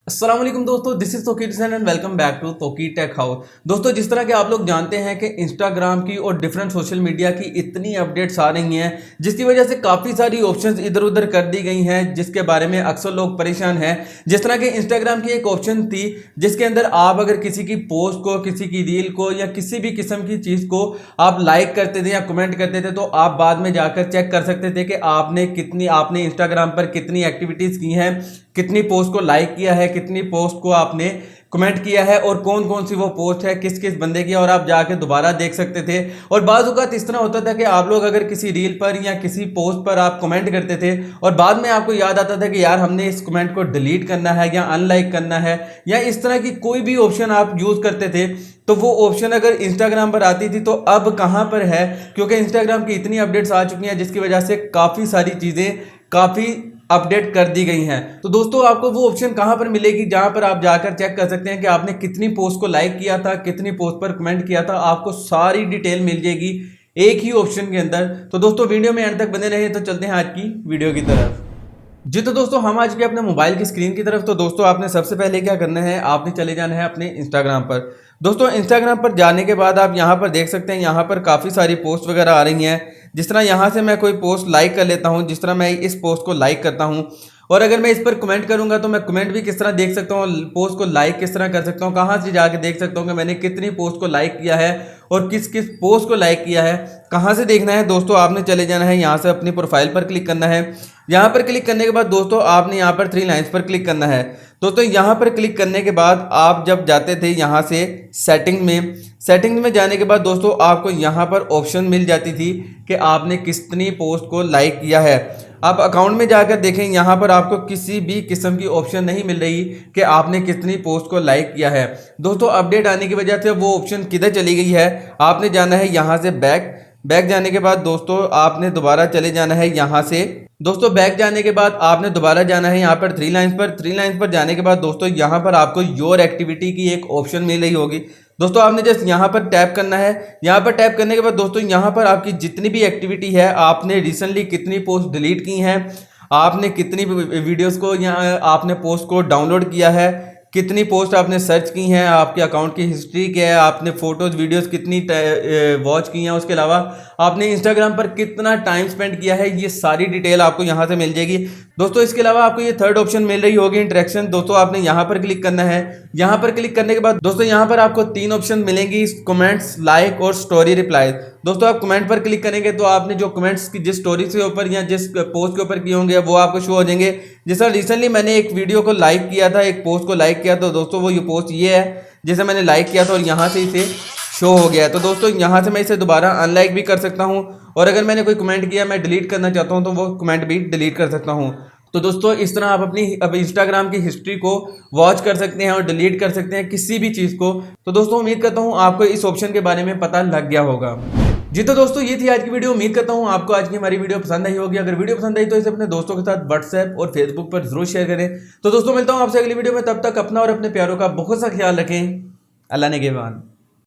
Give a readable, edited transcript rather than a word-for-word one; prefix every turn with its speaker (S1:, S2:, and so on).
S1: अस्सलाम वालेकुम दोस्तों, this is Tauqeer Hussain and welcome back to Tauqeer tech house. दोस्तों, जिस तरह के आप लोग जानते हैं कि इंस्टाग्राम की और डिफरेंट सोशल मीडिया की इतनी अपडेट्स आ रही हैं जिसकी वजह से काफ़ी सारी ऑप्शंस इधर उधर कर दी गई हैं, जिसके बारे में अक्सर लोग परेशान हैं। जिस तरह के इंस्टाग्राम की एक ऑप्शन थी जिसके अंदर आप अगर किसी की पोस्ट को, किसी की रील को या किसी भी किस्म की चीज़ को आप लाइक करते थे या कमेंट करते थे तो आप बाद में जाकर चेक कर सकते थे कि आपने इंस्टाग्राम पर कितनी एक्टिविटीज़ की हैं, कितनी पोस्ट को लाइक किया है, कितनी पोस्ट को आपने कमेंट किया है और कौन कौन सी वो पोस्ट है, किस किस बंदे की, और आप जाके दोबारा देख सकते थे। और बाज़ औक़ात इस तरह होता था कि आप लोग अगर किसी रील पर या किसी पोस्ट पर आप कमेंट करते थे और बाद में आपको याद आता था कि यार हमने इस कमेंट को डिलीट करना है या अनलाइक करना है, या इस तरह की कोई भी ऑप्शन आप यूज़ करते थे तो वो ऑप्शन अगर इंस्टाग्राम पर आती थी तो अब कहाँ पर है, क्योंकि इंस्टाग्राम की इतनी अपडेट्स आ चुकी हैं जिसकी वजह से काफ़ी सारी चीज़ें काफ़ी अपडेट कर दी गई हैं। तो दोस्तों, आपको वो ऑप्शन कहां पर मिलेगी जहां पर आप जाकर चेक कर सकते हैं कि आपने कितनी पोस्ट को लाइक किया था, कितनी पोस्ट पर कमेंट किया था। आपको सारी डिटेल मिल जाएगी एक ही ऑप्शन के अंदर। तो दोस्तों, वीडियो में एंड तक बने रहिए। तो चलते हैं आज की वीडियो की तरफ। जी तो दोस्तों, हम आज के अपने मोबाइल की स्क्रीन की तरफ। तो दोस्तों, आपने सबसे पहले क्या करना है, आपने चले जाना है अपने इंस्टाग्राम पर। दोस्तों, इंस्टाग्राम पर जाने के बाद आप यहाँ पर देख सकते हैं, यहाँ पर काफ़ी सारी पोस्ट वगैरह आ रही हैं। जिस तरह यहाँ से मैं कोई पोस्ट लाइक कर लेता हूँ, जिस तरह मैं इस पोस्ट को लाइक करता हूँ, और अगर मैं इस पर कमेंट करूंगा तो मैं कमेंट भी किस तरह देख सकता हूँ, पोस्ट को लाइक किस तरह कर सकता हूँ, कहाँ से जाके देख सकता हूँ कि मैंने कितनी पोस्ट को लाइक किया है और किस किस पोस्ट को लाइक किया है। कहाँ से देखना है दोस्तों, आपने चले जाना है यहाँ से अपनी प्रोफाइल पर क्लिक करना है। यहाँ पर क्लिक करने के बाद दोस्तों आपने यहाँ पर 3 लाइन्स पर क्लिक करना है। दोस्तों, यहाँ पर क्लिक करने के बाद आप जब जाते थे यहाँ से सेटिंग में जाने के बाद दोस्तों आपको यहाँ पर ऑप्शन मिल जाती थी कि आपने कितनी पोस्ट को लाइक किया है। आप अकाउंट में जाकर देखें, यहाँ पर आपको किसी भी किस्म की ऑप्शन नहीं मिल रही कि आपने कितनी पोस्ट को लाइक किया है। दोस्तों, अपडेट आने की वजह से वो ऑप्शन किधर चली गई है, आपने जाना है यहाँ से बैक जाने के बाद दोस्तों आपने दोबारा चले जाना है यहाँ से। दोस्तों, बैक जाने के बाद आपने दोबारा जाना है यहाँ पर 3 लाइन्स पर जाने के बाद दोस्तों यहाँ पर आपको योर एक्टिविटी की एक ऑप्शन मिल रही होगी। दोस्तों, आपने जस्ट यहाँ पर टैप करना है। यहाँ पर टैप करने के बाद दोस्तों यहाँ पर आपकी जितनी भी एक्टिविटी है, आपने रिसेंटली कितनी पोस्ट डिलीट की हैं, आपने कितनी वीडियोस को या आपने पोस्ट को डाउनलोड किया है, कितनी पोस्ट आपने सर्च की हैं, आपके अकाउंट की हिस्ट्री क्या है, आपने फोटोज वीडियोस कितनी वॉच की हैं, उसके अलावा आपने इंस्टाग्राम पर कितना टाइम स्पेंड किया है, ये सारी डिटेल आपको यहाँ से मिल जाएगी। दोस्तों, इसके अलावा आपको ये थर्ड ऑप्शन मिल रही होगी इंटरेक्शन। दोस्तों, आपने यहाँ पर क्लिक करना है। यहाँ पर क्लिक करने के बाद दोस्तों यहाँ पर आपको 3 ऑप्शन मिलेंगी, कमेंट्स, लाइक और स्टोरी रिप्लाई। दोस्तों, आप कमेंट पर क्लिक करेंगे तो आपने जो कमेंट्स की जिस स्टोरी के ऊपर या जिस पोस्ट के ऊपर किए होंगे वो आपको शो हो जाएंगे। जैसा रिसेंटली मैंने एक वीडियो को लाइक किया था, एक पोस्ट को लाइक किया, तो दोस्तों वो ये पोस्ट ये है जिसे मैंने लाइक किया था और यहाँ से इसे शो हो गया है। तो दोस्तों, यहाँ से मैं इसे दोबारा अनलाइक भी कर सकता हूँ, और अगर मैंने कोई कमेंट किया मैं डिलीट करना चाहता हूँ तो वो कमेंट भी डिलीट कर सकता हूँ। तो दोस्तों, इस तरह आप अब इंस्टाग्राम की हिस्ट्री को वॉच कर सकते हैं और डिलीट कर सकते हैं किसी भी चीज़ को। तो दोस्तों, उम्मीद करता हूँ आपको इस ऑप्शन के बारे में पता लग गया होगा। जी तो दोस्तों, ये थी आज की वीडियो। उम्मीद करता हूँ आपको आज की हमारी वीडियो पसंद आई होगी। अगर वीडियो पसंद आई तो इसे अपने दोस्तों के साथ व्हाट्सएप और फेसबुक पर जरूर शेयर करें। तो दोस्तों, मिलता हूँ आपसे अगली वीडियो में। तब तक अपना और अपने प्यारों का बहुत सा ख्याल रखें। अल्लाह ने निगहबान।